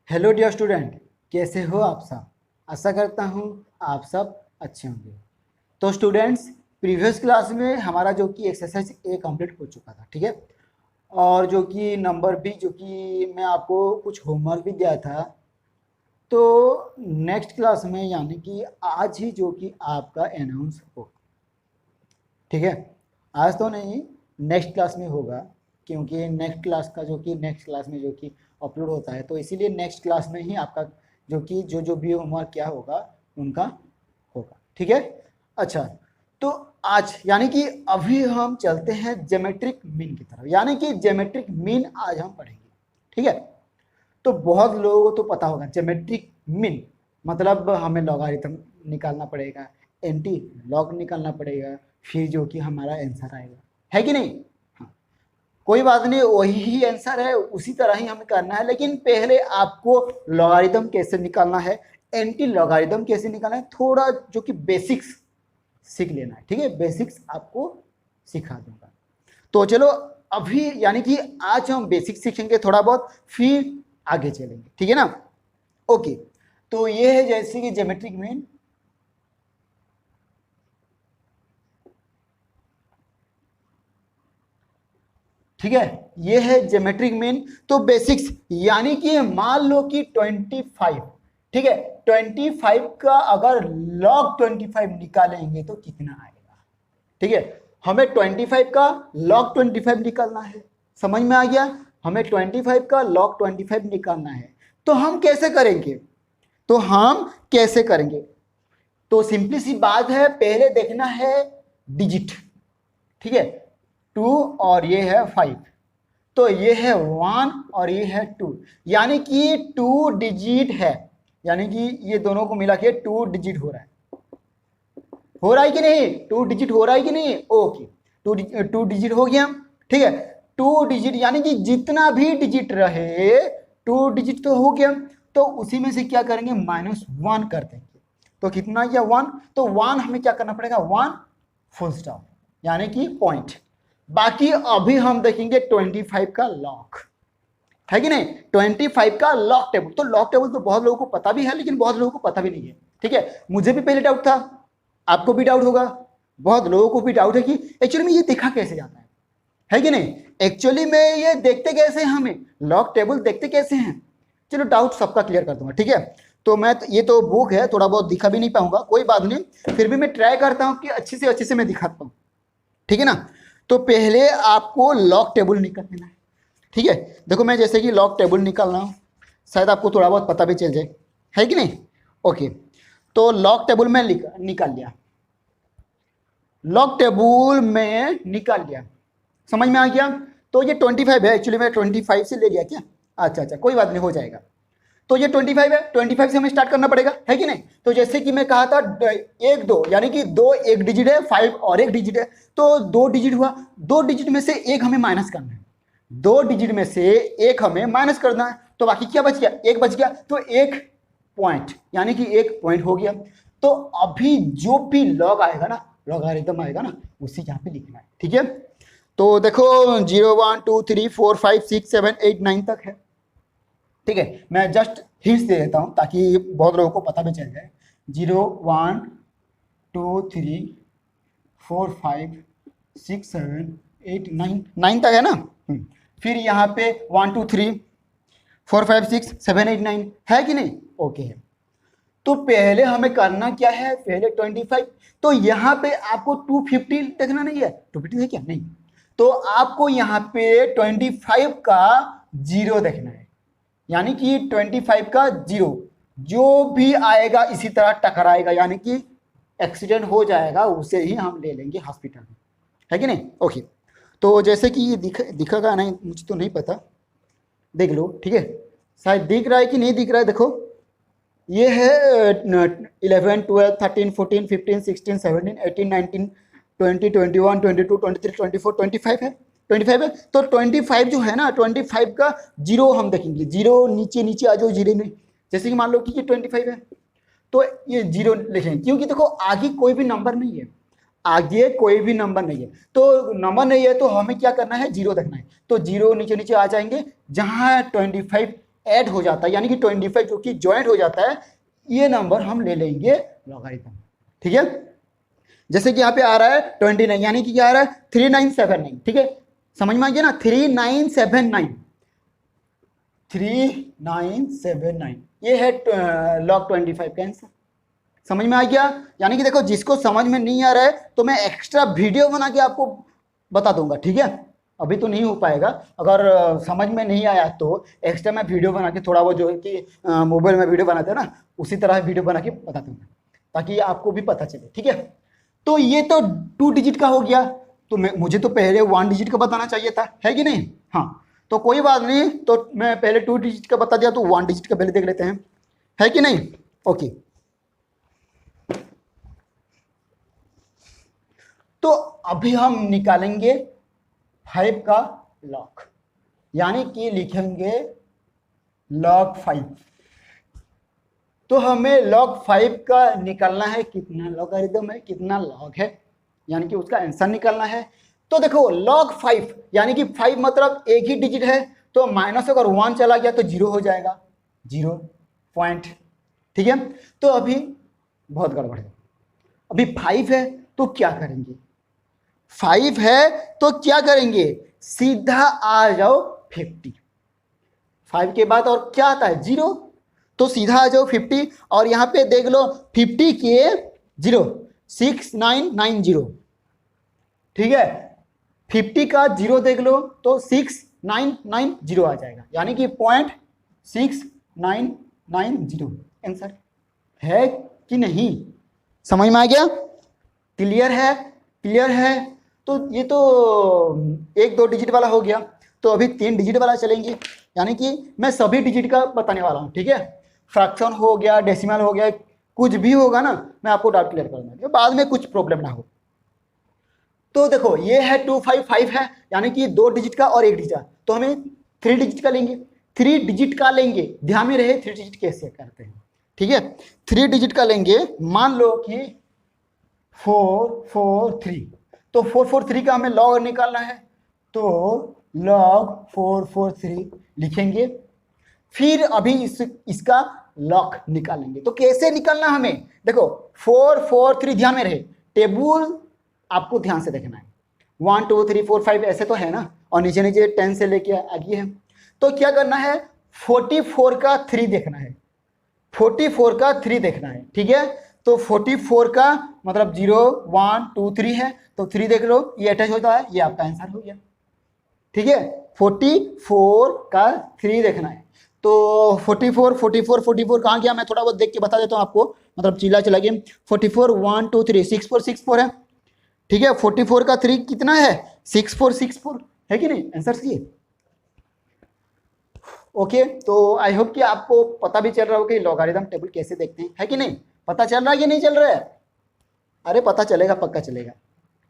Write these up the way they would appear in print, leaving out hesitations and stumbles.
Hello dear student, कैसे हो आप सब। आशा करता हूँ आप सब अच्छे होंगे। तो स्टूडेंट्स, प्रीवियस क्लास में हमारा जो कि एक्सरसाइज ए कंप्लीट हो चुका था, ठीक है। और जो कि नंबर बी, जो कि मैं आपको कुछ होमवर्क भी दिया था। तो नेक्स्ट क्लास में यानी कि आज ही जो कि आपका अनाउंस हो, ठीक है। आज तो नहीं, नेक्स्ट क्लास में होगा, क्योंकि नेक्स्ट क्लास में जो कि अपलोड होता है, तो इसीलिए नेक्स्ट क्लास में ही आपका जो कि जो भी होमवर्क क्या होगा उनका होगा, ठीक है। अच्छा, तो आज यानी कि अभी हम चलते हैं ज्योमेट्रिक मीन की तरफ, यानी कि ज्योमेट्रिक मीन आज हम पढ़ेंगे, ठीक है। तो बहुत लोगों को तो पता होगा ज्योमेट्रिक मीन मतलब हमें लॉगरिथम निकालना पड़ेगा, एंटी लॉग निकालना पड़ेगा, फिर जो कि हमारा आंसर आएगा, है कि नहीं। हाँ, कोई बात नहीं, वही ही आंसर है, उसी तरह ही हमें करना है। लेकिन पहले आपको लॉगरिथम कैसे निकालना है, एंटी लॉगरिथम कैसे निकालना है, थोड़ा जो कि बेसिक्स सीख लेना है, ठीक है। बेसिक्स आपको सिखा दूंगा। तो चलो, अभी यानी कि आज हम बेसिक सीखेंगे थोड़ा बहुत, फिर आगे चलेंगे, ठीक है ना। ओके, तो ये है जैसे कि ज्योमेट्रिक मीन। ठीक है, ये है ज्योमेट्रिक मीन। तो बेसिक्स यानी कि मान लो कि 25, ठीक है, 25 का अगर log 25 निकालेंगे तो कितना आएगा, ठीक है। हमें 25 का log 25 निकालना है, समझ में आ गया। हमें 25 का log 25 निकालना है, तो हम कैसे करेंगे, तो सिंपली सी बात है, पहले देखना है डिजिट, ठीक है। 2 और ये है 5, तो ये है 1 और ये है 2, यानी कि 2 डिजिट है, यानी कि ये दोनों को मिला के 2 डिजिट हो रहा है कि नहीं, 2 डिजिट हो रहा है कि नहीं। ओके, 2 डिजिट हो गया, ठीक है। 2 डिजिट यानी कि जितना भी डिजिट रहे 2 डिजिट तो हो गया, तो उसी में से क्या करेंगे, -1 कर देंगे, तो कितना गया 1, तो 1 हमें क्या करना पड़ेगा, 1 फुल स्टॉप यानी कि पॉइंट। बाकी अभी हम देखेंगे 25 का लॉग, है कि नहीं, 25 का लॉग टेबल। तो लॉग टेबल तो बहुत लोगों को पता भी है, लेकिन बहुत लोगों को पता भी नहीं है, ठीक है। मुझे भी पहले डाउट था, आपको भी डाउट होगा, बहुत लोगों को भी डाउट है कि एक्चुअली में ये देखा कैसे जाता है कि नहीं। एक्चुअली में ये देखते कैसे हैं, हमें लॉग टेबल देखते कैसे हैं, चलो डाउट सबका क्लियर कर दूंगा, ठीक है। तो मैं ये तो बुक है, थोड़ा बहुत दिखा भी नहीं पाऊंगा, कोई बात नहीं, फिर भी मैं ट्राई करता हूं कि अच्छे से मैं दिखाता हूं, ठीक है ना। तो पहले आपको लॉग टेबल निकाल लेना है, ठीक है। देखो मैं जैसे कि लॉग टेबल निकाल रहा हूं, शायद आपको थोड़ा बहुत पता भी चल जाए, है कि नहीं। ओके, तो लॉग टेबल में निकाल लिया, लॉग टेबल में निकाल लिया, समझ में आ गया। तो ये 25 है, एक्चुअली मैं 25 से ले लिया क्या, अच्छा, कोई बात नहीं, हो जाएगा। तो ये 25 है, 25 से हमें स्टार्ट करना पड़ेगा, है कि नहीं। तो जैसे कि मैं कहा था 1 2 यानी कि 2 एक डिजिट है, 5 और एक डिजिट है, तो 2 डिजिट हुआ, 2 डिजिट में से एक हमें माइनस करना है, 2 डिजिट में से एक हमें माइनस करना है, तो बाकी क्या बच गया, एक बच गया, तो एक पॉइंट यानी कि एक पॉइंट हो गया। तो अभी जो भी लॉग आएगा ना, लॉगरिथम आएगा ना, उसी यहाँ पे लिखना है, ठीक है। तो देखो 0 1 2 3 4 5 6 7 8 9 तक है, ठीक है। मैं जस्ट हिंट्स दे देता हूं ताकि बहुत लोगों को पता भी चल जाए। 0 1 2 3 4 5 6 7 8 9 तक है ना। फिर यहाँ पे 1 2 3 4 5 6 7 8 9 है कि नहीं, ओके है। तो पहले हमें करना क्या है, पहले 25, तो यहाँ पे आपको 250 देखना नहीं है, 250 है क्या, नहीं, तो आपको यहाँ पे 25 का 0 देखना है, यानी कि 25 का 0 जो भी आएगा इसी तरह टकराएगा, यानी कि एक्सीडेंट हो जाएगा, उसे ही हम ले लेंगे हॉस्पिटल में, है कि नहीं। ओके, तो जैसे कि ये दिखेगा नहीं, मुझे तो नहीं पता, देख लो, ठीक है। शायद दिख रहा है कि नहीं दिख रहा है, देखो ये है 11 12 13 14 15 16 17 18 19 20 21 22 23 24 25 है, 25 है। तो 25 जो है ना, 25 का 0 हम देखेंगे, 0 नीचे आ जाओ, 0 में जैसे कि मान लो कि ये 25 है, तो ये 0 लिखेंगे, क्योंकि देखो आगे कोई भी नंबर नहीं है, आगे कोई भी नंबर नहीं है, तो नंबर नहीं है तो हमें क्या करना है, 0 देखना है, तो 0 नीचे आ जाएंगे, जहां 25 ऐड हो जाता है, यानी कि 25 जो कि ज्वाइंट हो जाता है, ये नंबर हम ले लेंगे लॉगरिथम। ठीक है, जैसे कि यहाँ पे आ रहा है 29, यानी कि क्या आ रहा है 3979। ठीक है, समझ में आ गया ना, 3979, 3979 ये है log 25 का आंसर। समझ में आ गया? यानी कि देखो, जिसको समझ में नहीं आ रहा है तो मैं एक्स्ट्रा वीडियो बना के आपको बता दूंगा। ठीक है, अभी तो नहीं हो पाएगा, अगर समझ में नहीं आया तो एक्स्ट्रा मैं वीडियो बना के, थोड़ा वो जो है कि मोबाइल में वीडियो बनाते हैं ना, उसी तरह वीडियो बना के बता दूंगा, ताकि आपको भी पता चले। ठीक है, तो ये तो 2 डिजिट का हो गया, तो मुझे तो पहले 1 डिजिट का बताना चाहिए था, है कि नहीं? हाँ, तो कोई बात नहीं, तो मैं पहले 2 डिजिट का बता दिया, तो 1 डिजिट का पहले देख लेते हैं, है कि नहीं? ओके, तो अभी हम निकालेंगे 5 का लॉग, यानी कि लिखेंगे log 5। तो हमें log 5 का निकालना है, कितना लॉगरिथम है, कितना लॉग है, यानी कि उसका आंसर निकालना है। तो देखो log 5 यानी कि 5 मतलब एक ही डिजिट है, तो माइनस अगर 1 चला गया तो 0 हो जाएगा, 0 पॉइंट। ठीक है, तो अभी बहुत गड़बड़ है, अभी 5 है तो क्या करेंगे, 5 है तो क्या करेंगे, सीधा आ जाओ 50। 5 के बाद और क्या आता है, 0, तो सीधा आ जाओ 50, और यहाँ पे देख लो 50 के 0 6990। ठीक है, 50 का 0 देख लो तो 6990 आ जाएगा, यानी कि 0.6990 आंसर है कि नहीं? समझ में आ गया? क्लियर है? क्लियर है? तो ये तो 1-2 डिजिट वाला हो गया, तो अभी 3 डिजिट वाला चलेंगे, यानी कि मैं सभी डिजिट का बताने वाला हूँ। ठीक है, फ्रैक्शन हो गया, डेसिमल हो गया, कुछ भी होगा ना, मैं आपको डाउट क्लियर कर दूंगा, बाद में कुछ प्रॉब्लम ना हो। तो देखो, ये है 255 है, यानी कि 2 डिजिट का और 1 डिजिट का, तो हमें 3 डिजिट का लेंगे, 3 डिजिट का लेंगे, ध्यान में रहे 3 डिजिट कैसे करते हैं। ठीक है, 3 डिजिट का लेंगे, मान लो कि 443, तो 443 का हमें लॉग निकालना है, तो log 443 लिखेंगे, फिर अभी इसका लॉग निकालेंगे। तो कैसे निकालना हमें, देखो 443, ध्यान में रहे, टेबल आपको ध्यान से देखना है, 1 2 3 4 5 ऐसे तो है ना, और नीचे नीचे 10 से लेके आगे है, तो क्या करना है, 44 का 3 देखना है, 44 का 3 देखना है। ठीक है, तो 44 का मतलब 0 1 2 3 है, तो 3 देख लो, ये अटैच होता है, ये आपका आंसर हो गया। ठीक है, 44 का 3 देखना है, तो 44 कहाँ गया, मैं थोड़ा बहुत देख के बता देता हूँ आपको, मतलब चिल्ला चला गया, 44 1 2 3 64 है। ठीक है, 44 का 3 कितना है, 64 है कि नहीं, आंसर सी है। ओके, तो आई होप कि आपको पता भी चल रहा होगा कि लॉगरिथम टेबल कैसे देखते हैं, है कि नहीं? पता चल रहा है कि नहीं चल रहा है? अरे पता चलेगा, पक्का चलेगा।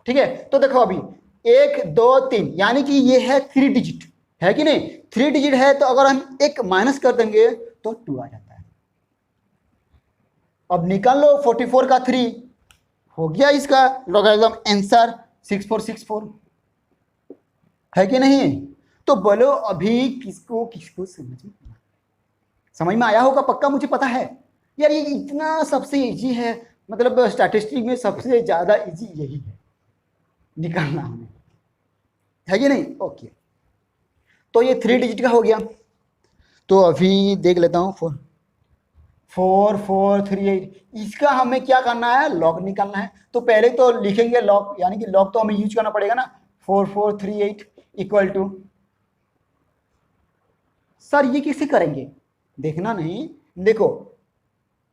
ठीक है, तो देखो अभी 1 2 3, यानी कि ये है 3 डिजिट, है कि नहीं? 3 डिजिट है, तो अगर हम एक माइनस कर देंगे तो 2 आ जाता है। अब निकाल लो 44 का 3, हो गया इसका लॉगरिथम आंसर 6464, है कि नहीं? तो बोलो अभी किसको किसको समझ में आया होगा, पक्का मुझे पता है यार, ये इतना सबसे इजी है, मतलब स्टैटिस्टिक में सबसे ज्यादा इजी यही है निकालना हमें, है कि नहीं? ओके, तो ये 3 डिजिट का हो गया, तो अभी देख लेता हूँ 4438, इसका हमें क्या करना है, लॉग निकालना है। तो पहले तो लिखेंगे लॉग, यानी कि लॉग तो हमें यूज करना पड़ेगा ना, 4438 इक्वल टू, सर ये कैसे करेंगे, देखना नहीं, देखो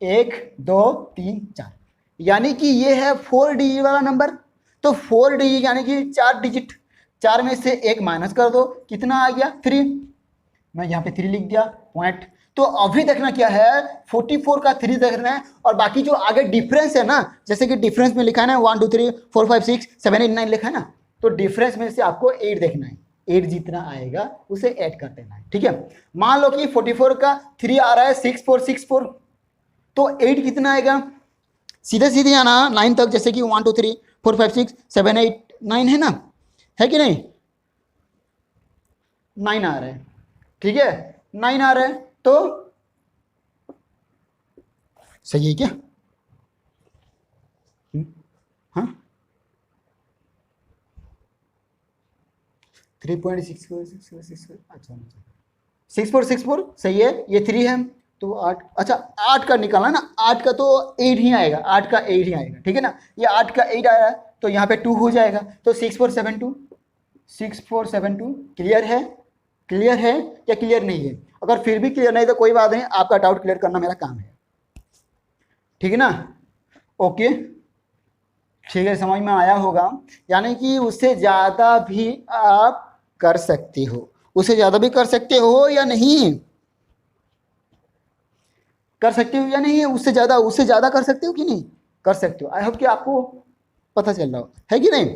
1 2 3 4, यानी कि ये है 4 डिजिट वाला नंबर, तो 4 डिजिट यानी कि 4 डिजिट, 4 में से 1 माइनस कर दो, कितना आ गया 3, मैं यहाँ पे 3 लिख दिया पॉइंट। तो अभी देखना क्या है, 44 का 3 देखना है, और बाकी जो आगे डिफरेंस है ना, जैसे कि डिफरेंस में लिखा है ना 1 2 3 4 5 6 7 8 9 लिखा है ना, तो डिफरेंस में से आपको 8 देखना है, 8 जितना आएगा उसे ऐड कर देना है। ठीक है, मान लो कि 44 का 3 आ रहा है 6464, तो 8 कितना आएगा, सीधे सीधे आना 9 तक, जैसे कि 1 2 3 4 5 6 7 8 9 है ना, है कि नहीं? 9 आ रहा है, ठीक है 9 आ रहा है, तो सही है क्या? हाँ 3.6464 अच्छा 6464 सही है, ये 3 है तो 8, अच्छा 8 का निकालना ना, 8 का तो 8 ही आएगा, 8 का 8 ही आएगा, ठीक है ना, ये 8 का 8 आया तो यहाँ पे 2 हो जाएगा, तो 6472 क्लियर है? क्लियर है या क्लियर नहीं है? अगर फिर भी क्लियर नहीं तो कोई बात नहीं, आपका डाउट क्लियर करना मेरा काम है, ठीक है ना? ओके ठीक है, समझ में आया होगा। यानी कि उससे ज़्यादा भी आप कर सकते हो, उससे ज़्यादा भी कर सकते हो या नहीं? कर सकते हो या नहीं? उससे ज़्यादा कर सकते हो कि नहीं? कर सकते हो। आई होप कि आपको पता चल रहा हो, है कि नहीं?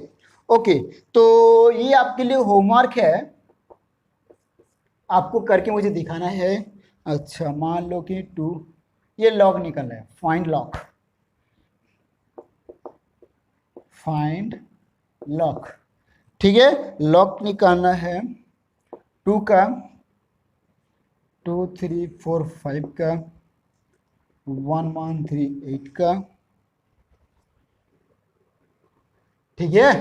ओके, तो ये आपके लिए होमवर्क है, आपको करके मुझे दिखाना है। अच्छा मान लो कि 2, ये लॉग निकल रहा है, फाइंड लॉग, ठीक है, लॉग निकालना है 2 का, 2 3 4 5 का, 1 1 3 8 का, ठीक है,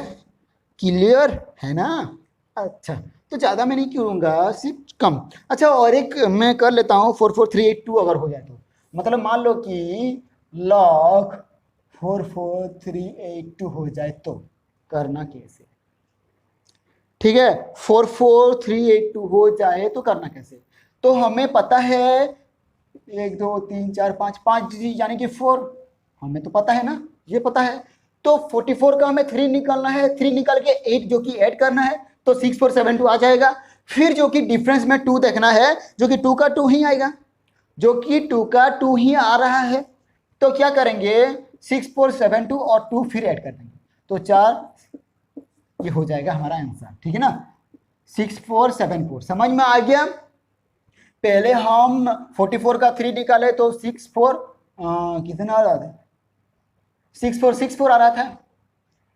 क्लियर है ना? अच्छा तो ज़्यादा मैं नहीं करूँगा, सिर्फ कम। अच्छा और एक मैं कर लेता हूँ 4 4 3 8 2 अगर हो जाए तो, मतलब मान लो कि log 4 4 3 8 2 हो जाए तो करना कैसे? ठीक है, 4 4 3 8 2 हो जाए तो करना कैसे? तो हमें पता है 1 2 3 4 5 5 डिजिट यानी कि 4, हमें तो पता है ना, ये पता है। तो 44 का हमें 3 निकालना है, 3 निकाल के 8 जो कि ऐड करना है, तो 6 4 7 2 आ जाएगा। फिर जो कि डिफरेंस में 2 देखना है, जो कि 2 का 2 ही आएगा, जो कि 2 का 2 ही आ रहा है। तो क्या करेंगे, 6 4 7 2 और 2 फिर ऐड कर देंगे, तो 4, ये हो जाएगा हमारा आंसर, ठीक है ना? 6 4 7 4 समझ में आ गया? पहले हम 44 का 3 निकाले तो 6 4 कितना आ रहा था, 6 4 6 4 आ रहा था,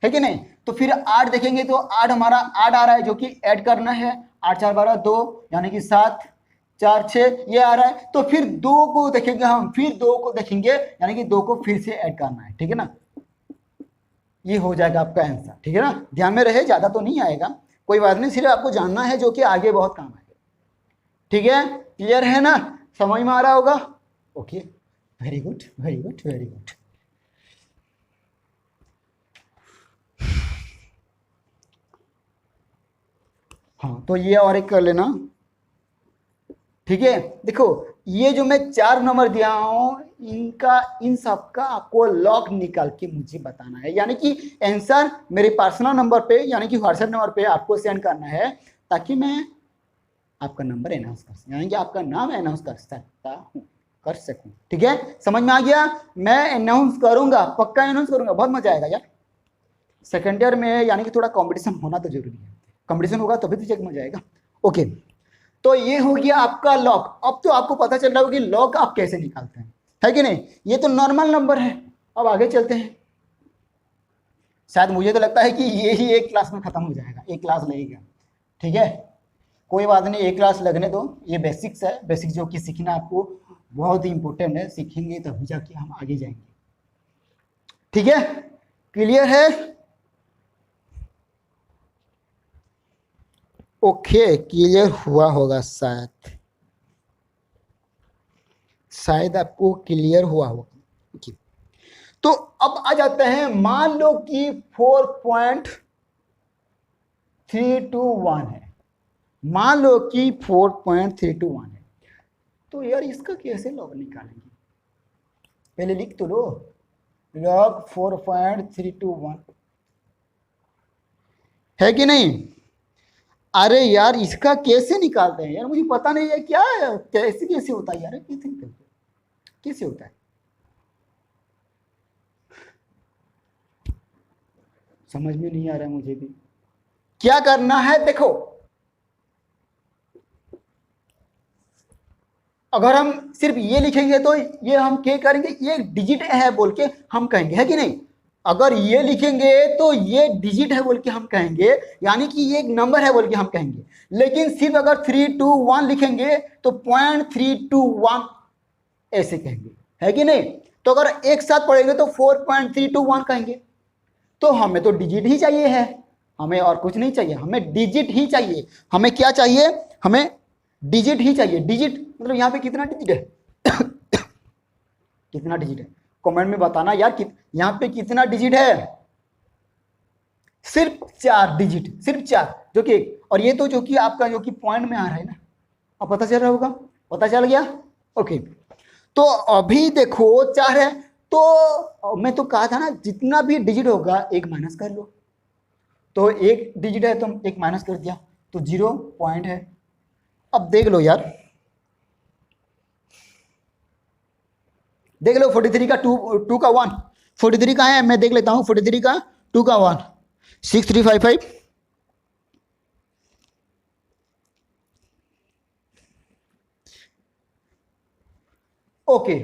है कि नहीं? तो फिर 8 देखेंगे तो 8 हमारा 8 आ रहा है, जो कि ऐड करना है, 8 4 12 2 यानी कि 7 4 6 ये आ रहा है। तो फिर 2 को देखेंगे हम, फिर 2 को देखेंगे यानी कि 2 को फिर से ऐड करना है, ठीक है ना? ये हो जाएगा आपका आंसर, ठीक है ना? ध्यान में रहे, ज़्यादा तो नहीं आएगा, कोई बात नहीं, सिर्फ आपको जानना है जो कि आगे बहुत काम आएगा, ठीक है? क्लियर है ना? समझ में आ रहा होगा? Okay very good very good very good. हाँ तो ये और एक कर लेना, ठीक है? देखो ये जो मैं 4 नंबर दिया हूं, इनका इन सब का आपको लॉग निकाल के मुझे बताना है, यानी कि आंसर मेरे पर्सनल नंबर पे यानी कि व्हाट्सएप नंबर पे आपको सेंड करना है, ताकि मैं आपका नंबर अनाउंस कर सकूं, यानी कि आपका नाम अनाउंस कर सकता हूँ, कर सकूं, ठीक है? समझ में आ गया? मैं अनाउंस करूंगा, पक्का अनाउंस करूंगा, बहुत मजा आएगा यार। सेकेंड ईयर में यानी कि थोड़ा कंपटीशन होना तो जरूरी है, कंपटीशन होगा तभी तो चेक मजा आएगा। ओके तो ये हो गया आपका लॉग। अब तो आपको पता चल रहा होगा कि लॉग आप कैसे निकालते हैं, है कि नहीं? ये तो नॉर्मल नंबर है। अब आगे चलते हैं, शायद मुझे तो लगता है कि ये ही एक क्लास में खत्म हो जाएगा, एक क्लास लगेगा, ठीक है? कोई बात नहीं, एक क्लास लगने दो, ये बेसिक्स है, बेसिक्स जो कि सीखना आपको बहुत ही इंपॉर्टेंट है, सीखेंगे तभी जाके हम आगे जाएंगे, ठीक है? क्लियर है? ओके क्लियर हुआ होगा, शायद आपको क्लियर हुआ होगा। okay. तो अब आ जाते हैं, मान लो कि 4.321 है, मान लो कि 4.321 है, तो यार इसका कैसे लॉग निकालेंगे? पहले लिख तो लो, लॉग 4.321 है कि नहीं? अरे यार इसका कैसे निकालते हैं यार, मुझे पता नहीं है, क्या है? कैसे कैसे होता है यार, कैसे होता है? समझ में नहीं आ रहा है मुझे भी। क्या करना है, देखो अगर हम सिर्फ ये लिखेंगे तो ये हम क्या करेंगे, ये डिजिट है बोल के हम कहेंगे, है कि नहीं? अगर ये लिखेंगे तो ये डिजिट है बोल के हम कहेंगे, यानी कि ये एक नंबर है बोल के हम कहेंगे। लेकिन सिर्फ अगर 321 लिखेंगे तो 0.321 ऐसे कहेंगे, है कि नहीं। तो अगर एक साथ पढ़ेंगे तो 4.321 कहेंगे। तो हमें तो डिजिट ही चाहिए है, हमें और कुछ नहीं चाहिए, हमें डिजिट ही चाहिए। हमें क्या चाहिए, हमें डिजिट ही चाहिए। डिजिट मतलब यहाँ पे कितना डिजिट है कितना डिजिट है, कमेंट में बताना यार यहाँ पे कितना डिजिट है। सिर्फ 4 डिजिट, सिर्फ 4, जो कि और ये तो जो कि आपका जो कि पॉइंट में आ रहा है ना, अब पता चल रहा होगा, पता चल गया। ओके, तो अभी देखो 4 है, तो मैं तो कहा था ना जितना भी डिजिट होगा एक माइनस कर लो। तो एक डिजिट है तो एक माइनस कर दिया तो 0 पॉइंट है। अब देख लो यार, देख लो 43 का 2 का 1, 43 का है, मैं देख लेता हूँ 43 का 2 का 1, 6355। ओके,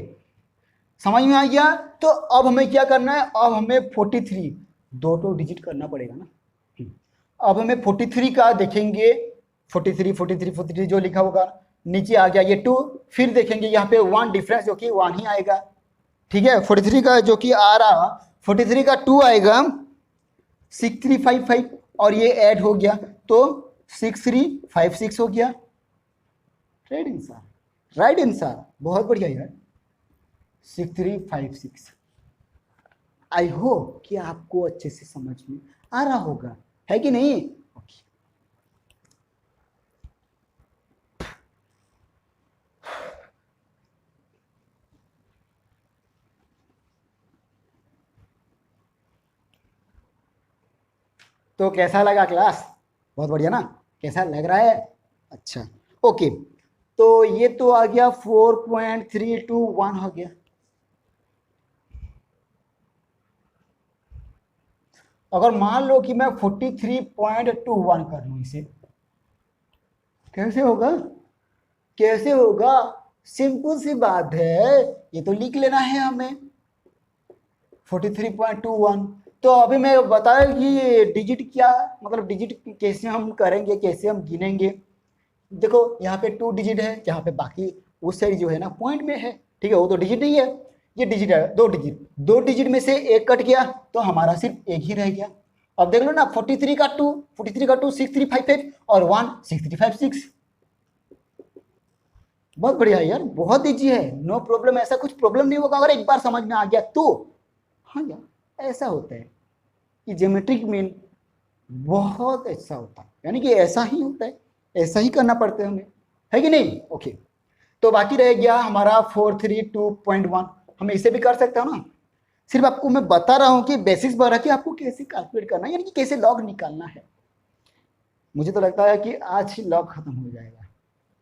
समझ में आ गया। तो अब हमें क्या करना है, अब हमें 43 दो डिजिट करना पड़ेगा ना। अब हमें 43 का देखेंगे, 43 43 43 जो लिखा होगा नीचे आ गया ये 2, फिर देखेंगे यहाँ पे 1 डिफरेंस जो कि 1 ही आएगा। ठीक है, 43 का जो कि आ रहा 43 का 2 आएगा 6355 और ये ऐड हो गया तो 6356 हो गया। राइट आंसर, राइट आंसर, बहुत बढ़िया यार, 6356। आई होप कि आपको अच्छे से समझ में आ रहा होगा, है कि नहीं। okay. तो कैसा लगा क्लास, बहुत बढ़िया ना, कैसा लग रहा है। अच्छा, ओके, तो ये तो आ गया 4.321 हो गया। अगर मान लो कि मैं 43.21 कर लूं इसे, कैसे होगा, कैसे होगा, सिंपल सी बात है, ये तो लिख लेना है हमें 43.21। तो अभी मैं बताया कि डिजिट क्या, मतलब डिजिट कैसे हम करेंगे, कैसे हम गिनेंगे। देखो यहाँ पे 2 डिजिट है, यहाँ पे बाकी उस साइड जो है ना पॉइंट में है, ठीक है, वो तो डिजिट नहीं है, ये डिजिट है, 2 डिजिट, 2 डिजिट में से एक कट गया तो हमारा सिर्फ एक ही रह गया। अब देख लो ना 43 का 2, 43 का 2 6355 और 1 6356। बहुत बढ़िया यार, बहुत ईजी है, नो प्रॉब्लम, ऐसा कुछ प्रॉब्लम नहीं होगा अगर एक बार समझ में आ गया तो। हाँ यार, ऐसा होता है कि ज्योमेट्रिक मीन बहुत ऐसा होता है, यानी कि ऐसा ही होता है, ऐसा ही करना पड़ता है हमें, है कि नहीं। ओके, तो बाकी रह गया हमारा 432.1, हम इसे भी कर सकते हो ना। सिर्फ आपको मैं बता रहा हूं कि बेसिक्स बता कि आपको कैसे कैलकुलेट करना है, यानी कि कैसे लॉग निकालना है। मुझे तो लगता है कि आज ही लॉग खत्म हो जाएगा,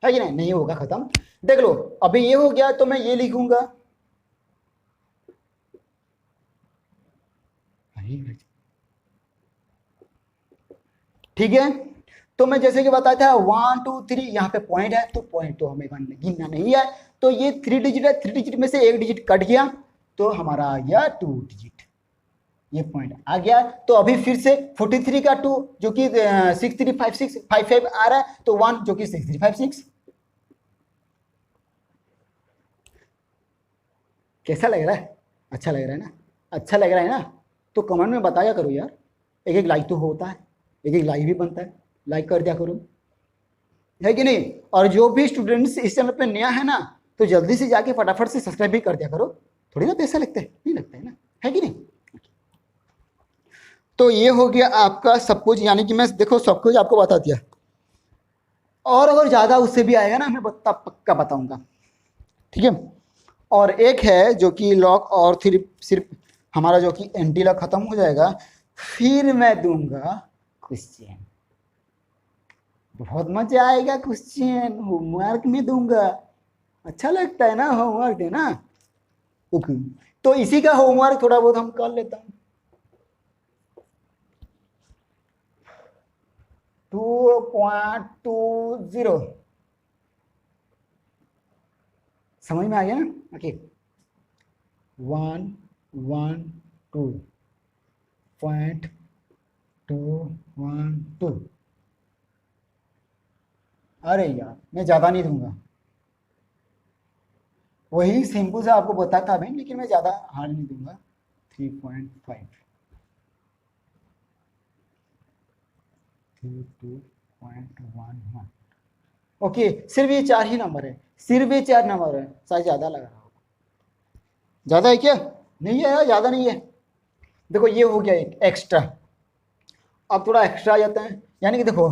है कि नहीं, नहीं होगा खत्म। देख लो अभी ये हो गया तो मैं ये लिखूंगा, ठीक है। तो मैं जैसे कि बताया था 1 2 3 यहाँ पे पॉइंट है, तो पॉइंट तो हमें गिनना नहीं है, तो ये 3 डिजिट है, 3 डिजिट में से एक डिजिट कट गया तो हमारा आ गया 2 डिजिट, ये पॉइंट आ गया। तो अभी फिर से 43 का 2 जो कि 635655 आ रहा है, तो 1 जो कि 6356। कैसा लग रहा है, अच्छा लग रहा है ना, अच्छा लग रहा है ना। तो कमेंट में बताया करो यार, एक एक लाइक तो होता है, एक एक लाइक भी बनता है, लाइक कर दिया करो, है कि नहीं। और जो भी स्टूडेंट्स इस चैनल पे नया है ना, तो जल्दी से जाके फटाफट से सब्सक्राइब भी कर दिया करो, थोड़ी ना पैसा लगता है, नहीं लगता है ना, है कि नहीं। तो ये हो गया आपका सब कुछ, यानी कि मैं देखो सब कुछ आपको बता दिया, और अगर ज़्यादा उससे भी आएगा ना मैं पक्का बताऊंगा, ठीक है। और एक है जो कि लॉक, और फिर सिर्फ हमारा जो कि एंटी लॉक खत्म हो जाएगा, फिर मैं दूंगा क्वेश्चन, बहुत मजा आएगा, क्वेश्चन होमवर्क में दूंगा, अच्छा लगता है ना होमवर्क देना। ओके, तो इसी का होमवर्क थोड़ा बहुत हम कर लेता हूँ। 2.20 समझ में आ गया ना। ओके, 1 1 2 0.212। अरे यार मैं ज़्यादा नहीं दूंगा, वही सिंपल से आपको बताता था भाई, लेकिन मैं ज़्यादा हार्ड नहीं दूंगा। 3.5, 32.11। ओके, सिर्फ ये 4 ही नंबर है, सिर्फ ये 4 नंबर है, शायद ज़्यादा लग रहा होगा। ज़्यादा है क्या? नहीं है यार, ज़्यादा नहीं है। देखो ये हो गया एक एक्स्ट्रा। अब थोड़ा एक्स्ट्रा आ जाता है, यानी कि देखो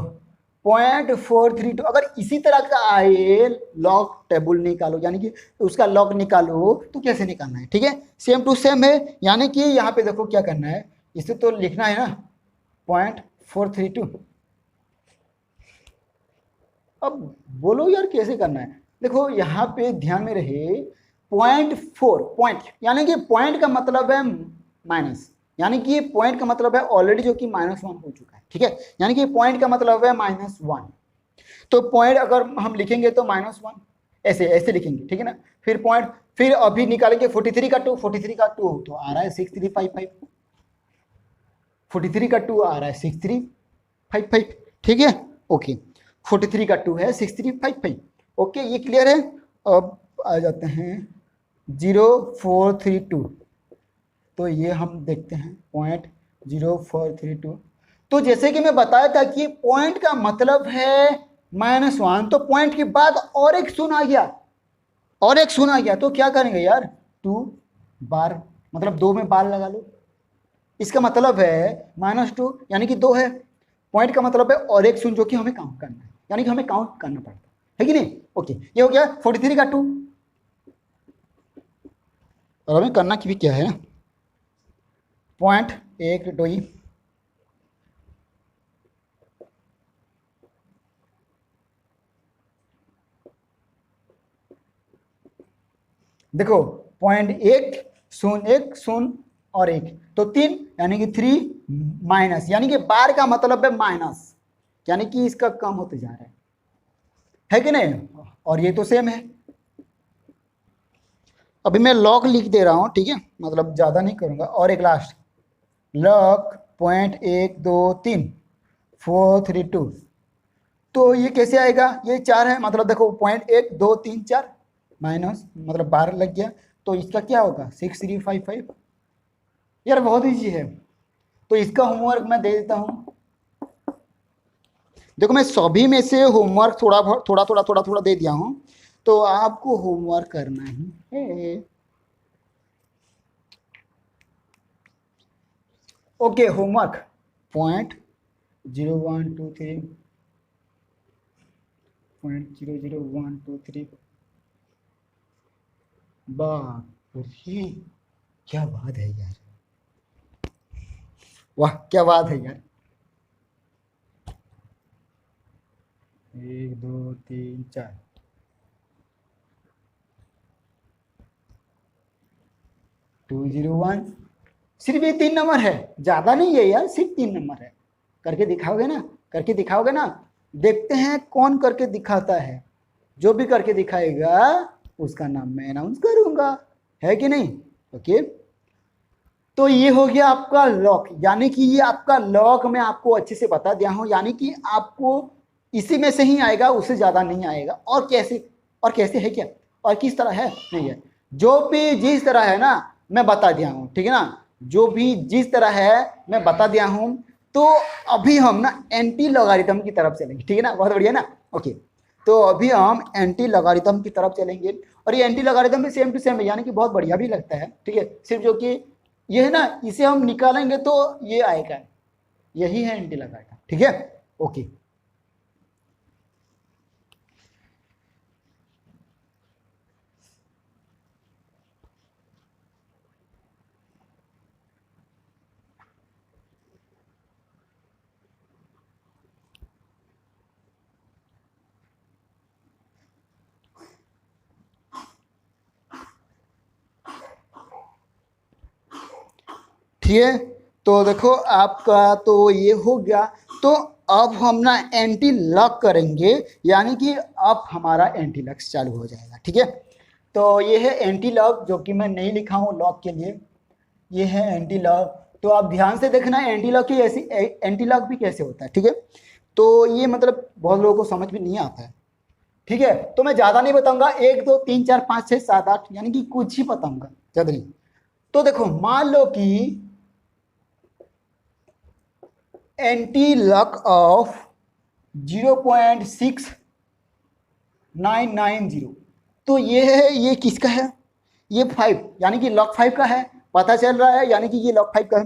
0.432, अगर इसी तरह का आए लॉग टेबल निकालो, यानी कि उसका लॉग निकालो तो कैसे निकालना है, ठीक है, सेम टू सेम है। यानी कि यहाँ पे देखो क्या करना है, इसे तो लिखना है ना 0.432। अब बोलो यार कैसे करना है, देखो यहाँ पे ध्यान में रहे 0.4 पॉइंट, यानी कि पॉइंट का मतलब है माइनस, यानी कि पॉइंट का मतलब है ऑलरेडी जो कि -1 हो चुका है, ठीक है, यानी कि पॉइंट का मतलब है -1। तो पॉइंट अगर हम लिखेंगे तो -1 ऐसे ऐसे लिखेंगे, ठीक है ना। फिर पॉइंट, फिर अभी निकालेंगे 43 का 2, 43 का 2 तो आ रहा है 6355, 43 का 2 आ रहा है 6355, ठीक है। ओके, 43 का 2 है 6355। ओके, ये क्लियर है। अब आ जाते हैं 0432, तो ये हम देखते हैं 0.0432। तो जैसे कि मैं बताया था कि पॉइंट का मतलब है -1, तो पॉइंट के बाद और एक शून्य आ गया, और एक शून्य आ गया, तो क्या करेंगे यार 2 बार, मतलब 2 में बार लगा लो, इसका मतलब है -2, यानी कि 2 है। पॉइंट का मतलब है और एक शून्य जो कि हमें काउंट करना है, यानी कि हमें काउंट करना पड़ता है कि नहीं। ओके, ये हो गया 43 का 2, और हमें करना की भी क्या है, 0.1 देखो 0.1 और 1 तो 3, यानी कि 3 माइनस, यानी कि बार का मतलब है माइनस, यानी कि इसका कम होते जा रहा है कि नहीं। और ये तो सेम है। अभी मैं लॉग लिख दे रहा हूं, ठीक है, मतलब ज़्यादा नहीं करूंगा। और एक लास्ट लॉग 0.123 तो ये कैसे आएगा, ये 4 है, मतलब देखो 0.1234 माइनस मतलब 12 लग गया, तो इसका क्या होगा 6355। यार बहुत ईजी है, तो इसका होमवर्क मैं दे देता हूँ। देखो मैं सभी में से होमवर्क थोड़ा थोड़ा थोड़ा थोड़ा थोड़ा दे दिया हूँ, तो आपको होमवर्क करना ही है। Okay, homework 0.00123 0.00123। बाप रे, क्या बात है यार, वाह क्या बात है यार। 1 2 3 4 201, सिर्फ ये 3 नंबर है, ज्यादा नहीं है यार, सिर्फ 3 नंबर है। करके दिखाओगे ना, करके दिखाओगे ना, देखते हैं कौन करके दिखाता है। जो भी करके दिखाएगा उसका नाम मैं अनाउंस करूंगा, है कि नहीं। ओके, तो ये हो गया आपका लॉक, यानी कि ये आपका लॉक मैं आपको अच्छे से बता दिया हूं, यानी कि आपको इसी में से ही आएगा, उससे ज्यादा नहीं आएगा। और कैसे, और कैसे है क्या, और किस तरह है नहीं है, जो भी जिस तरह है ना मैं बता दिया हूं, ठीक है ना, जो भी जिस तरह है मैं बता दिया हूं। तो अभी हम ना एंटी लॉगरिथम की तरफ चलेंगे, ठीक है ना, बहुत बढ़िया ना। ओके, तो अभी हम एंटी लॉगरिथम की तरफ चलेंगे, और ये एंटी लॉगरिथम भी सेम टू सेम है, यानी कि बहुत बढ़िया भी लगता है, ठीक है। सिर्फ जो कि ये है ना, इसे हम निकालेंगे तो ये आएगा, यही है एंटी लॉगरिथम, ठीक है। ओके, ठीक है। तो देखो आपका तो ये हो गया, तो अब हम ना एंटी लॉक करेंगे, यानी कि अब हमारा एंटी लॉक चालू हो जाएगा, ठीक है। तो ये है एंटी लॉक, जो कि मैं नहीं लिखा हूँ लॉक के लिए, ये है एंटी लॉक। तो आप ध्यान से देखना एंटी लॉग की ऐसी एंटी लॉग भी कैसे होता है, ठीक है। तो ये मतलब बहुत लोगों को समझ में नहीं आता है, ठीक है। तो मैं ज़्यादा नहीं बताऊंगा, 1 2 3 4 5 6 7 8 यानी कि कुछ ही बताऊंगा, ज़्यादा नहीं। तो देखो मान लो कि एंटी लॉग ऑफ 0.6990, तो ये है, ये किसका है, ये 5 यानी कि लॉग 5 का है, पता चल रहा है, यानी कि ये लॉग 5 का है।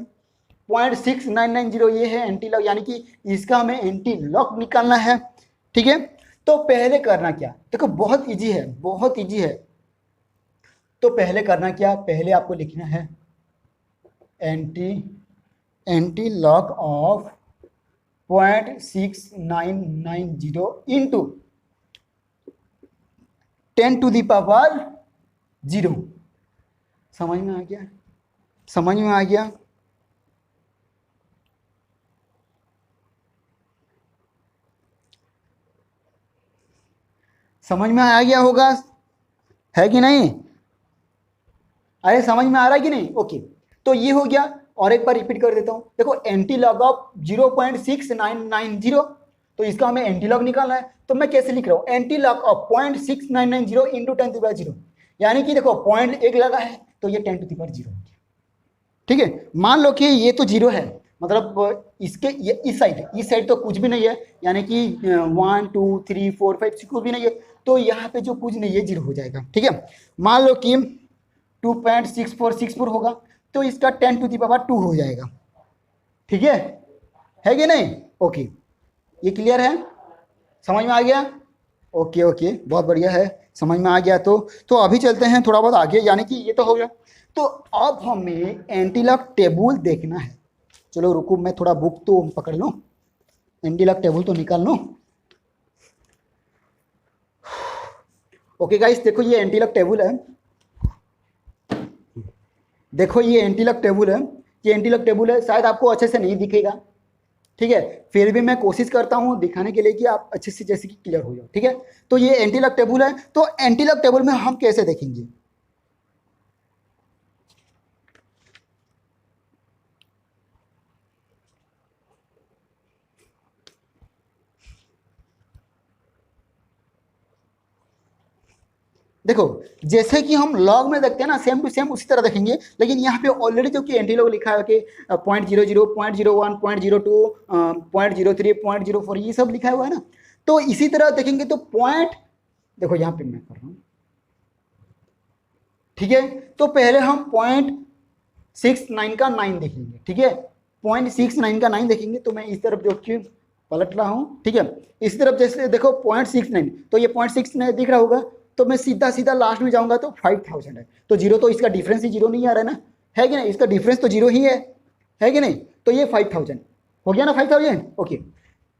0.6990 ये है एंटी लॉग, यानी कि इसका हमें एंटी लॉग निकालना है, ठीक है। तो पहले करना क्या, देखो बहुत इजी है, बहुत इजी है। तो पहले करना क्या, पहले आपको लिखना है एंटी लॉग ऑफ 0.6990 इंटू 10⁻0। समझ में आ गया, समझ में आ गया। समझ में आ गया होगा, है कि नहीं, अरे समझ में आ रहा है कि नहीं, ओके। तो ये हो गया, और एक बार रिपीट कर देता हूं, देखो एंटी लॉग ऑफ 0.6990, तो इसका हमें एंटी लॉग निकालना है। तो मैं कैसे लिख रहा हूं, एंटी लॉग ऑफ 0.6990 इंटू 10⁻0, यानी कि देखो पॉइंट एक लगा है तो ये 10⁻0 हो गया, ठीक है। मान लो कि ये तो 0 है, मतलब इसके ये इस साइड तो कुछ भी नहीं है, यानी कि 1 2 3 4 5 कुछ भी नहीं है, तो यहाँ पे जो कुछ नहीं है 0 हो जाएगा, ठीक है। मान लो कि 2.6464 होगा, तो इसका 10⁻2 हो जाएगा, ठीक है कि नहीं, ओके। ये क्लियर है, समझ में आ गया, ओके ओके, बहुत बढ़िया है, समझ में आ गया। तो अभी चलते हैं थोड़ा बहुत आगे, यानी कि ये तो हो गया। तो अब हमें एंटी लॉग टेबल देखना है। चलो रुको, मैं थोड़ा बुक तो पकड़ लूँ, एंटी लॉग टेबल तो निकाल लूँ। ओके गाइस, देखो ये एंटी लॉग टेबल है, देखो ये एंटी लॉग टेबल है, ये एंटी लॉग टेबल है, शायद आपको अच्छे से नहीं दिखेगा, ठीक है, फिर भी मैं कोशिश करता हूं दिखाने के लिए कि आप अच्छे से जैसे कि क्लियर हो जाओ, ठीक है। तो ये एंटी लॉग टेबल है, तो एंटी लॉग टेबल में हम कैसे देखेंगे, देखो जैसे कि हम लॉग में देखते हैं ना, सेम टू सेम उसी तरह देखेंगे, लेकिन यहाँ पे ऑलरेडी जो कि एंटी लॉग लिखा है कि 0.00 0.01 0.02 0.03 0.04 ये सब लिखा हुआ है ना, तो इसी तरह देखेंगे तो पॉइंट, देखो यहाँ पे मैं कर रहा हूँ, ठीक है। तो पहले हम 0.69 का 9 देखेंगे, ठीक है, 0.69 का 9 देखेंगे, तो मैं इस तरफ जो कि पलट रहा हूँ, ठीक है, इस तरफ जैसे देखो 0.69, तो ये 0.69 दिख रहा होगा, तो मैं सीधा सीधा लास्ट में जाऊंगा तो 5000 है, तो 0 तो इसका डिफरेंस ही 0 नहीं आ रहा है ना, है कि नहीं, इसका डिफरेंस तो 0 ही है कि नहीं, तो ये 5000 हो गया ना, 5000, ओके।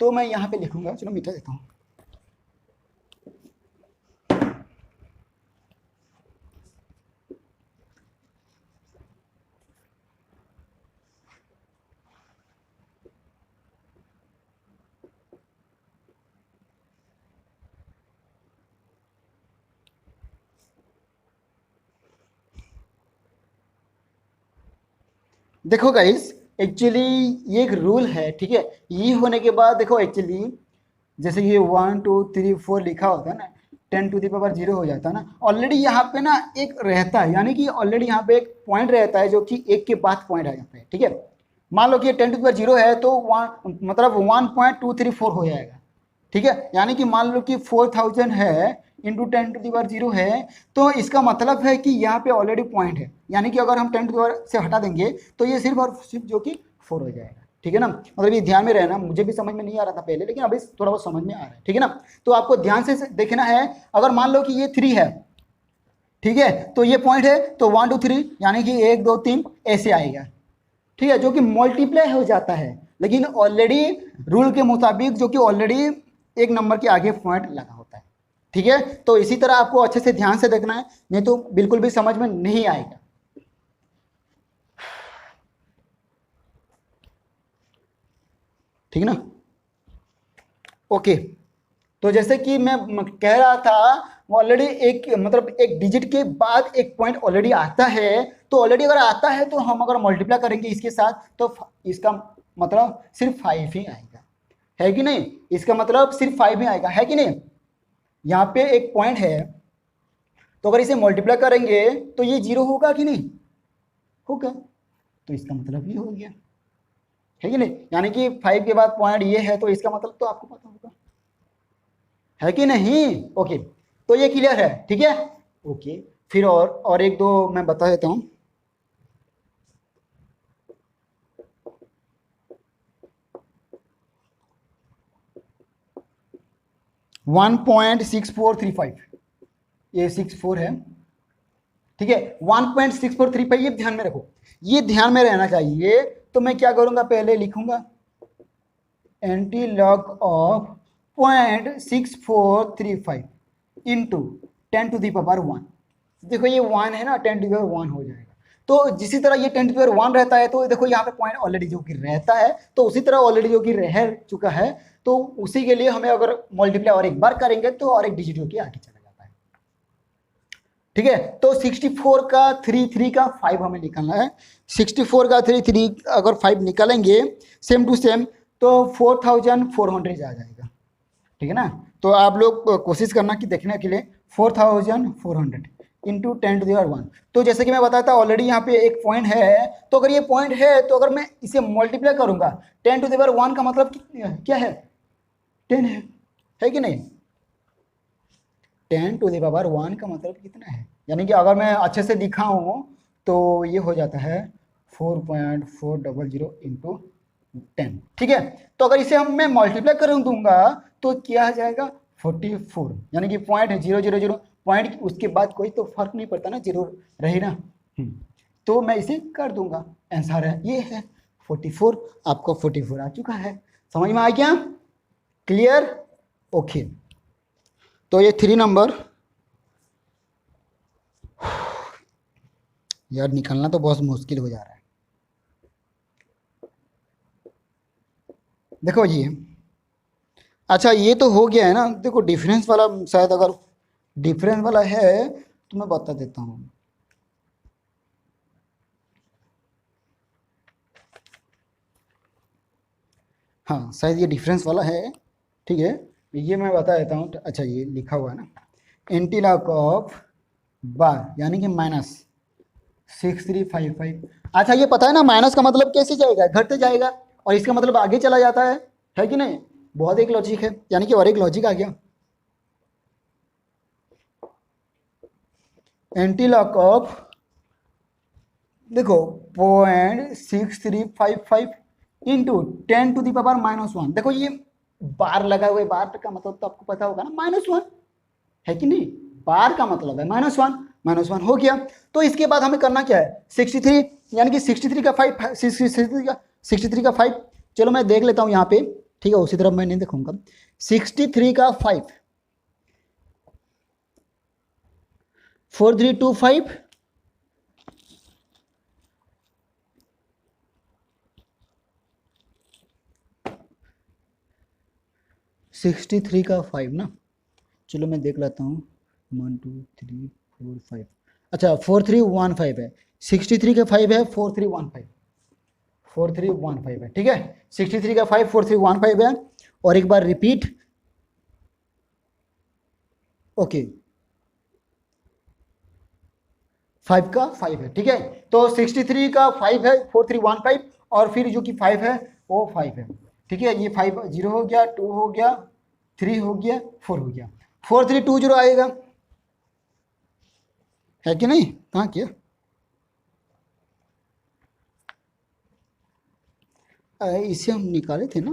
तो मैं यहाँ पे लिखूंगा, चलो मीठा देता हूँ, देखो गाइस एक्चुअली ये एक रूल है, ठीक है। ये होने के बाद देखो एक्चुअली जैसे ये 1 2 3 4 लिखा होता है ना, 10⁻0 हो जाता है ना, ऑलरेडी यहाँ पे ना एक रहता है, यानी कि ऑलरेडी यहाँ पे एक पॉइंट रहता है जो कि एक के बाद पॉइंट आ जाता है, ठीक है। मान लो कि 10⁻0 है तो मतलब 1.234 हो जाएगा, ठीक है, यानी कि मान लो कि 4000 है इंटू 10⁻0 है, तो इसका मतलब है कि यहाँ पे ऑलरेडी पॉइंट है, यानी कि अगर हम 10 से हटा देंगे तो ये सिर्फ और सिर्फ जो कि 4 हो जाएगा, ठीक है ना। मतलब ये ध्यान में रहना, मुझे भी समझ में नहीं आ रहा था पहले, लेकिन अभी थोड़ा बहुत समझ में आ रहा है, ठीक है ना। तो आपको ध्यान से देखना है, अगर मान लो कि ये 3 है, ठीक है, तो ये पॉइंट है, तो 1 2 3 यानी कि 1 2 3 ऐसे आएगा, ठीक है, जो कि मल्टीप्लाई हो जाता है, लेकिन ऑलरेडी रूल के मुताबिक जो कि ऑलरेडी एक नंबर के आगे पॉइंट लगा होता है, ठीक है। तो इसी तरह आपको अच्छे से ध्यान से देखना है, नहीं तो बिल्कुल भी समझ में नहीं आएगा, ठीक है ना, ओके। तो जैसे कि मैं कह रहा था, ऑलरेडी एक मतलब एक डिजिट के बाद एक पॉइंट ऑलरेडी आता है, तो ऑलरेडी अगर आता है तो हम अगर मल्टीप्लाई करेंगे इसके साथ तो इसका मतलब सिर्फ 5 ही आएगा, है कि नहीं? इसका मतलब सिर्फ 5 ही आएगा, है कि नहीं? यहाँ पे एक पॉइंट है, तो अगर इसे मल्टीप्लाई करेंगे तो ये 0 होगा कि नहीं होगा, तो इसका मतलब ये हो गया, है कि नहीं? यानी कि 5 के बाद पॉइंट ये है, तो इसका मतलब तो आपको पता होगा, है कि नहीं? ओके, तो ये क्लियर है, ठीक है? ओके, फिर और एक दो मैं बता देता हूँ। वन 1.6435, ये 64 है, ठीक है? 1.6435 ये ध्यान में रखो, ये ध्यान में रहना चाहिए। तो मैं क्या करूंगा, पहले लिखूंगा एंटी लॉग ऑफ 0.6435 इंटू 10⁻1। देखो ये 1 है ना, 10⁻1 हो जाएगा। तो जिसी तरह ये 10⁻1 रहता है, तो देखो यहाँ पे पॉइंट ऑलरेडी जो कि रहता है, तो उसी तरह ऑलरेडी जो कि रह चुका है, तो उसी के लिए हमें अगर मल्टीप्लाई और एक बार करेंगे तो और एक डिजिट जो कि आगे चला जाता है, ठीक है? तो 64 का 3 का 5 हमें निकालना है। 64 का 3 अगर 5 निकालेंगे सेम टू सेम, तो 4400 आ जाएगा, ठीक है ना? तो आप लोग कोशिश करना कि देखने के लिए 4400 इंटू 10⁻1। तो जैसे कि मैं बताया था ऑलरेडी यहाँ पे एक पॉइंट है, तो अगर ये पॉइंट है तो अगर मैं इसे मल्टीप्लाई करूंगा 10⁻1 का मतलब क्या है, 10 है कि नहीं? 10⁻1 का मतलब कितना है, यानी कि अगर मैं अच्छे से दिखाऊं तो ये हो जाता है 4.400 इंटू 10, ठीक है? तो अगर इसे हम मैं मल्टीप्लाई कर दूंगा तो क्या आ जाएगा 44, यानी कि पॉइंट है 000 पॉइंट, उसके बाद कोई तो फर्क नहीं पड़ता ना, 0 रहे ना। तो मैं इसे कर दूंगा, आंसर है ये है 44, आपको 44 आ चुका है। समझ में आ गया? क्लियर? ओके, तो ये 3 नंबर यार निकालना तो बहुत मुश्किल हो जा रहा है। देखो ये, अच्छा ये तो हो गया है ना। देखो डिफरेंस वाला, शायद अगर डिफरेंस वाला है तो मैं बता देता हूँ। हाँ शायद ये डिफरेंस वाला है, ठीक है? ये मैं बता देता हूँ। अच्छा ये लिखा हुआ है ना, एंटी लॉग ऑफ बार यानी कि -6355। अच्छा ये पता है ना, माइनस का मतलब कैसे जाएगा, घटते जाएगा, और इसका मतलब आगे चला जाता है कि नहीं? बहुत एक लॉजिक है, यानी कि और एक लॉजिक आ गया। एंटी लॉग ऑफ देखो 0.6355 इंटू 10⁻⁻1। देखो ये बार लगा हुआ है, बार का मतलब तो आपको पता होगा ना, -1 है कि नहीं? बार का मतलब है -1 हो गया। तो इसके बाद हमें करना क्या है, 63, यानी कि 63 का 5, 63 का 5। चलो मैं देख लेता हूँ यहाँ पे, ठीक है? उसी तरह मैं नहीं देखूंगा। 63 का 5, 4325 63 का 5 ना। चलो मैं देख लेता हूँ, 1 2 3 4 5। अच्छा 4315 है, 63 का 5 है 4315 है, ठीक है? 63 का 5 4315 है। और एक बार रिपीट, ओके 5 का 5 है, ठीक है? तो 63 का 5 है 4315, और फिर जो कि 5 है वो 5 है, ठीक है? ये 5 0 हो गया, 2 हो गया, 3 हो गया, 4 हो गया, 4320 आएगा, है कि नहीं? कहाँ किया? इसे हम निकाले थे ना,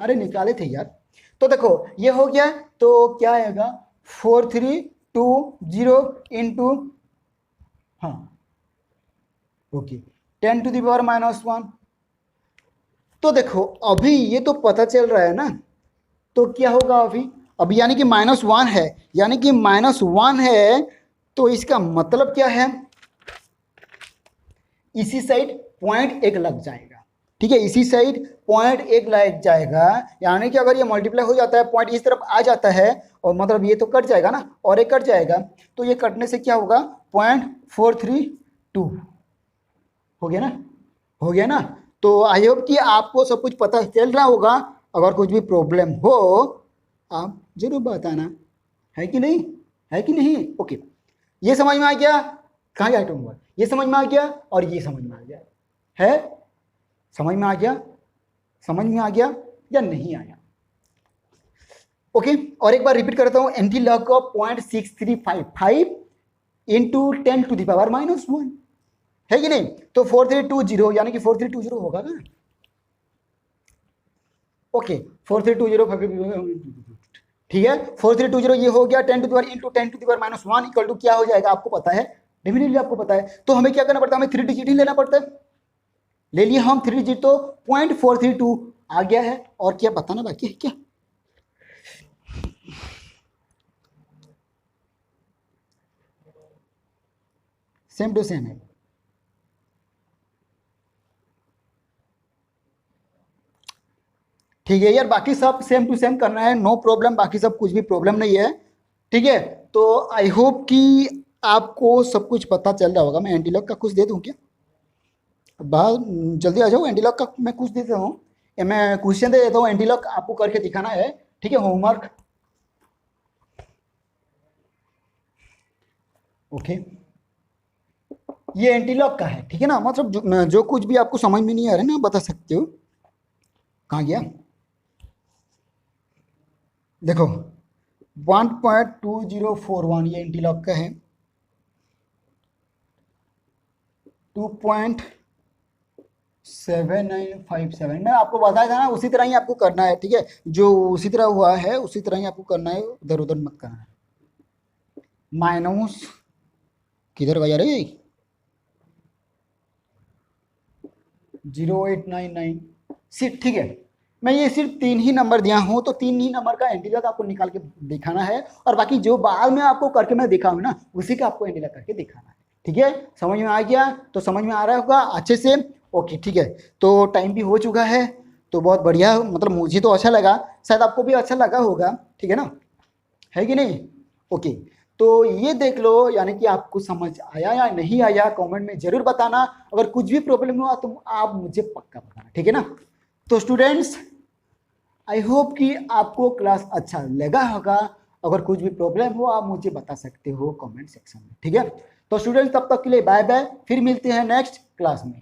अरे निकाले थे यार। तो देखो ये हो गया, तो क्या आएगा 4320 इंटू, हाँ ओके 10⁻⁻1। तो देखो अभी ये तो पता चल रहा है ना, तो क्या होगा अभी यानी कि -1 है, यानी कि -1 है, तो इसका मतलब क्या है, इसी साइड पॉइंट एक लग जाएगा, ठीक है, इसी साइड पॉइंट एक लग जाएगा, यानी कि अगर ये मल्टीप्लाई हो जाता है पॉइंट इस तरफ आ जाता है और मतलब ये तो कट जाएगा ना और एक कट जाएगा, तो ये कटने से क्या होगा 0.432 हो गया ना, हो गया ना। तो आई होप कि आपको सब कुछ पता चल रहा होगा। अगर कुछ भी प्रॉब्लम हो आप जरूर बताना, है कि नहीं, है कि नहीं। ओके, ये समझ में आ गया, कहाँ गया टूंबर, ये समझ में आ गया और ये समझ में आ गया है, समझ में आ गया, समझ में आ गया या नहीं आया। ओके, और एक बार रिपीट करता हूँ, एंटी लॉग ऑफ 0.6355 इंटू 10⁻⁻1 है कि नहीं। तो 4320 यानी कि 4320 होगा ना। ओके 4320 ठीक है, 4320 ये हो गया 10 to the into 10⁻⁻1 equal to क्या हो जाएगा आपको पता है, डेफिनेटली आपको पता है। तो हमें क्या करना पड़ता है, हमें 3 डिजिट ही लेना पड़ता है, ले लिए हम 3 डिजिट, तो 0.432 आ गया है। और क्या बताना बाकी है क्या, सेम टू सेम है। ठीक है यार, बाकी सब सेम टू सेम करना है, नो प्रॉब्लम, बाकी सब कुछ भी प्रॉब्लम नहीं है। ठीक है, तो आई होप कि आपको सब कुछ पता चल रहा होगा। मैं एंटीलॉग का कुछ दे दूं क्या, बाहर जल्दी आ जाओ, एंटीलॉग का मैं कुछ देता हूँ, मैं क्वेश्चन दे देता हूँ, एंटीलॉग आपको करके दिखाना है। ठीक है, होमवर्क। ओके, ये एंटीलॉग का है, ठीक है ना, मतलब जो कुछ भी आपको समझ में नहीं आ रहा है ना बता सकते हो। कहाँ गया, देखो 1.2041 ये एंटीलॉग का है, 2.7957 मैं आपको बताया था ना, उसी तरह ही आपको करना है। ठीक है, जो उसी तरह हुआ है उसी तरह ही आपको करना है, उधर उधर मत करना है। माइनस किधर गया रे, 0899 सिर्फ, ठीक है, मैं ये सिर्फ 3 ही नंबर दिया हूँ, तो 3 ही नंबर का एंटीलॉग आपको निकाल के दिखाना है, और बाकी जो बाद में आपको करके मैं दिखाऊँ ना उसी का आपको एंटीलॉग करके दिखाना है। ठीक है, समझ में आ गया, तो समझ में आ रहा होगा अच्छे से। ओके ठीक है, तो टाइम भी हो चुका है, तो बहुत बढ़िया, मतलब मुझे तो अच्छा लगा, शायद आपको भी अच्छा लगा होगा। ठीक है ना, है कि नहीं। ओके, तो ये देख लो, यानी कि आपको समझ आया या नहीं आया कमेंट में जरूर बताना। अगर कुछ भी प्रॉब्लम हुआ तो आप मुझे पक्का बताना, ठीक है ना। तो स्टूडेंट्स आई होप कि आपको क्लास अच्छा लगा होगा, अगर कुछ भी प्रॉब्लम हो आप मुझे बता सकते हो कमेंट सेक्शन में। ठीक है, तो स्टूडेंट्स तब तक के लिए बाय बाय, फिर मिलते हैं नेक्स्ट क्लास में।